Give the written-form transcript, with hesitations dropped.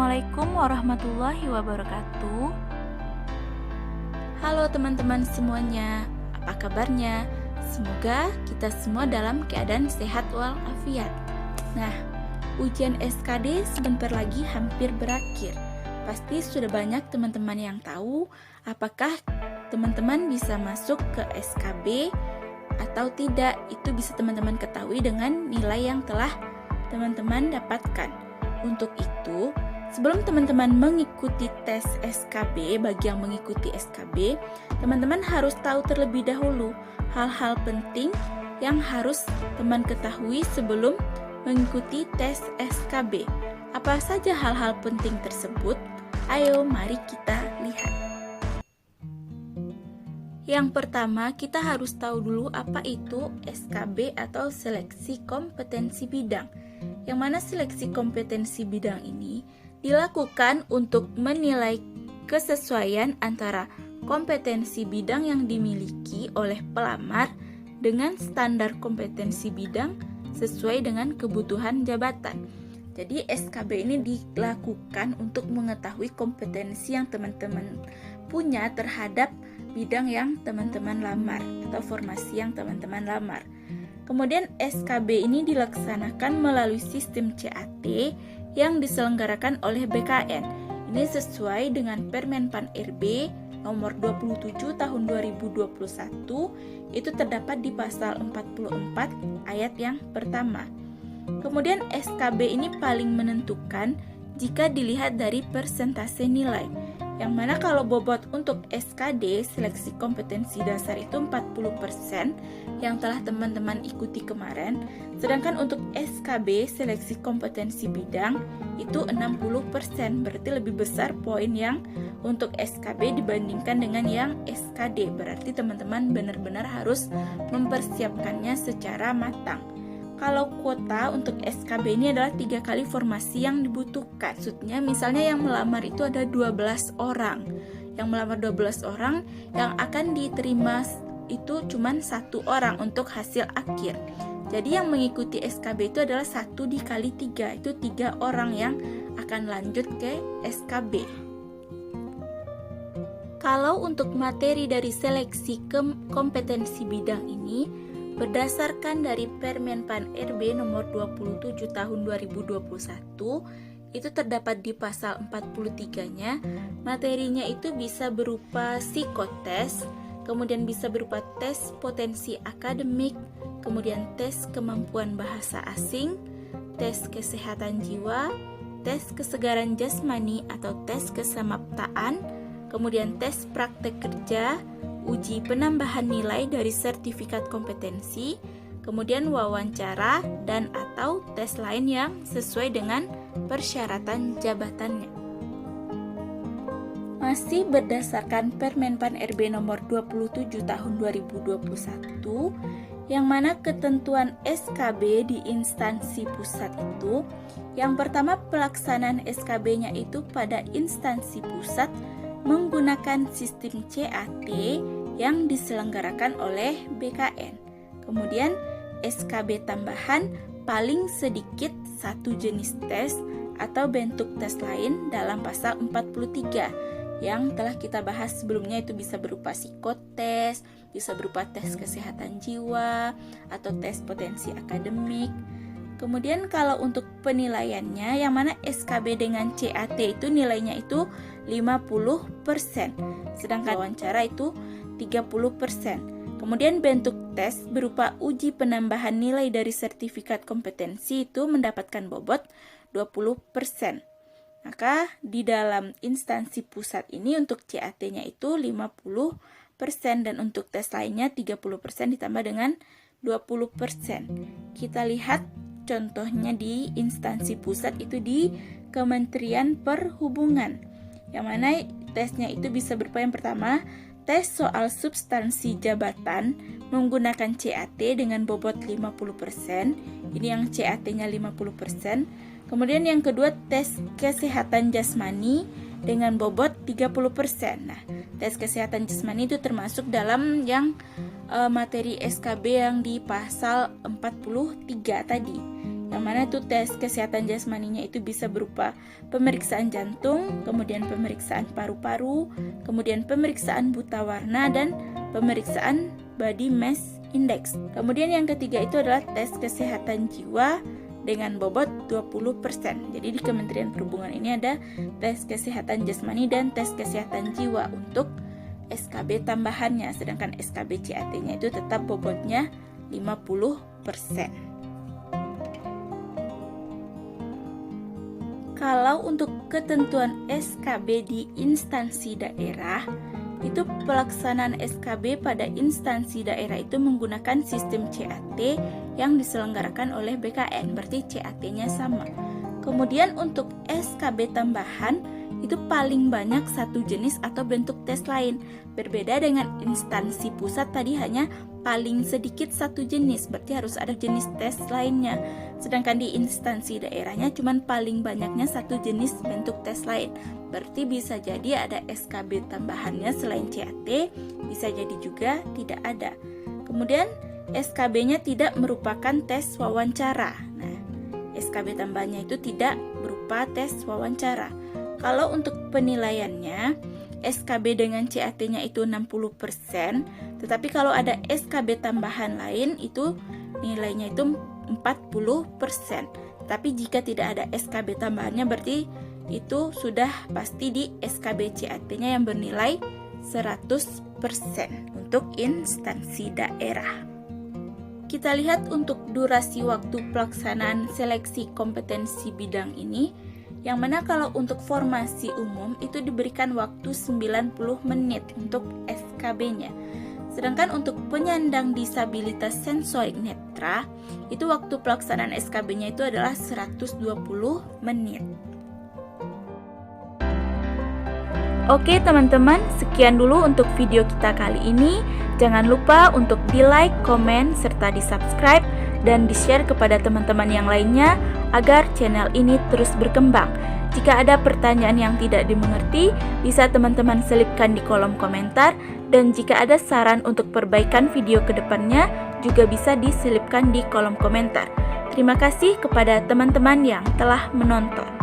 Assalamualaikum warahmatullahi wabarakatuh. Halo teman-teman semuanya, apa kabarnya? Semoga kita semua dalam keadaan sehat walafiat. Nah, ujian SKD sebentar lagi hampir berakhir. Pasti sudah banyak teman-teman yang tahu apakah teman-teman bisa masuk ke SKB atau tidak. Itu bisa teman-teman ketahui dengan nilai yang telah teman-teman dapatkan. Untuk itu, sebelum teman-teman mengikuti tes SKB, bagi yang mengikuti SKB, teman-teman harus tahu terlebih dahulu hal-hal penting yang harus teman ketahui sebelum mengikuti tes SKB. Apa saja hal-hal penting tersebut? Ayo, mari kita lihat. Yang pertama, kita harus tahu dulu apa itu SKB atau seleksi kompetensi bidang. Yang mana seleksi kompetensi bidang ini dilakukan untuk menilai kesesuaian antara kompetensi bidang yang dimiliki oleh pelamar dengan standar kompetensi bidang sesuai dengan kebutuhan jabatan. Jadi SKB ini dilakukan untuk mengetahui kompetensi yang teman-teman punya terhadap bidang yang teman-teman lamar atau formasi yang teman-teman lamar. Kemudian SKB ini dilaksanakan melalui sistem CAT yang diselenggarakan oleh BKN. Ini sesuai dengan Permen Pan RB nomor 27 tahun 2021, itu terdapat di pasal 44 ayat yang pertama. Kemudian SKB ini paling menentukan jika dilihat dari persentase nilai, yang mana kalau bobot untuk SKD seleksi kompetensi dasar itu 40% yang telah teman-teman ikuti kemarin, sedangkan untuk SKB seleksi kompetensi bidang itu 60%, berarti lebih besar poin yang untuk SKB dibandingkan dengan yang SKD. Berarti teman-teman benar-benar harus mempersiapkannya secara matang. Kalau kuota untuk SKB ini adalah 3 kali formasi yang dibutuhkan. Maksudnya misalnya yang melamar itu ada 12 orang. Yang melamar 12 orang, yang akan diterima itu cuma 1 orang untuk hasil akhir. Jadi yang mengikuti SKB itu adalah 1 dikali 3, itu 3 orang yang akan lanjut ke SKB. Kalau untuk materi dari seleksi kompetensi bidang ini, berdasarkan dari Permen Pan RB nomor 27 tahun 2021, itu terdapat di pasal 43-nya, materinya itu bisa berupa psikotes, kemudian bisa berupa tes potensi akademik, kemudian tes kemampuan bahasa asing, tes kesehatan jiwa, tes kesegaran jasmani atau tes kesamaptaan, kemudian tes praktek kerja, uji penambahan nilai dari sertifikat kompetensi, kemudian wawancara dan atau tes lain yang sesuai dengan persyaratan jabatannya. Masih berdasarkan Permen Pan RB nomor 27 tahun 2021, yang mana ketentuan SKB di instansi pusat itu, yang pertama pelaksanaan SKB-nya itu pada instansi pusat menggunakan sistem CAT yang diselenggarakan oleh BKN. Kemudian SKB tambahan paling sedikit 1 jenis tes atau bentuk tes lain dalam pasal 43 yang telah kita bahas sebelumnya, itu bisa berupa psikotes, bisa berupa tes kesehatan jiwa atau tes potensi akademik. Kemudian kalau untuk penilaiannya, yang mana SKB dengan CAT itu nilainya itu 50%, sedangkan wawancara itu 30%. Kemudian bentuk tes berupa uji penambahan nilai dari sertifikat kompetensi itu mendapatkan bobot 20%. Maka di dalam instansi pusat ini untuk CAT-nya itu 50% dan untuk tes lainnya 30% ditambah dengan 20%. Kita lihat contohnya di instansi pusat itu di Kementerian Perhubungan, yang mana tesnya itu bisa berupa yang pertama tes soal substansi jabatan menggunakan CAT dengan bobot 50%. Ini yang CAT-nya 50%. Kemudian yang kedua tes kesehatan jasmani dengan bobot 30%. Nah, tes kesehatan jasmani itu termasuk dalam yang materi SKB yang di pasal 43 tadi. yang mana itu tes kesehatan jasmaninya itu bisa berupa pemeriksaan jantung, kemudian pemeriksaan paru-paru, kemudian pemeriksaan buta warna, dan pemeriksaan body mass index. Kemudian yang ketiga itu adalah tes kesehatan jiwa dengan bobot 20%. Jadi di Kementerian Perhubungan ini ada tes kesehatan jasmani dan tes kesehatan jiwa untuk SKB tambahannya, sedangkan SKB CAT-nya itu tetap bobotnya 50%. Kalau untuk ketentuan SKB di instansi daerah, itu pelaksanaan SKB pada instansi daerah itu menggunakan sistem CAT yang diselenggarakan oleh BKN, berarti CAT-nya sama. Kemudian untuk SKB tambahan itu paling banyak satu jenis atau bentuk tes lain. Berbeda dengan instansi pusat tadi hanya paling sedikit satu jenis, berarti harus ada jenis tes lainnya. Sedangkan di instansi daerahnya cuman paling banyaknya satu jenis bentuk tes lain. Berarti bisa jadi ada SKB tambahannya selain CAT, bisa jadi juga tidak ada. Kemudian SKB-nya tidak merupakan tes wawancara. Nah, SKB tambahannya itu tidak berupa tes wawancara. Kalau untuk penilaiannya, SKB dengan CAT-nya itu 60%, tetapi kalau ada SKB tambahan lain itu nilainya itu 40%. Tapi jika tidak ada SKB tambahannya berarti itu sudah pasti di SKB CAT-nya yang bernilai 100% untuk instansi daerah. Kita lihat untuk durasi waktu pelaksanaan seleksi kompetensi bidang ini, yang mana kalau untuk formasi umum itu diberikan waktu 90 menit untuk SKB-nya. Sedangkan untuk penyandang disabilitas sensorik netra, itu waktu pelaksanaan SKB-nya itu adalah 120 menit. Oke teman-teman, sekian dulu untuk video kita kali ini. Jangan lupa untuk di-like, komen, serta di-subscribe dan di-share kepada teman-teman yang lainnya agar channel ini terus berkembang. Jika ada pertanyaan yang tidak dimengerti, bisa teman-teman selipkan di kolom komentar, dan jika ada saran untuk perbaikan video ke depannya juga bisa diselipkan di kolom komentar. Terima kasih kepada teman-teman yang telah menonton.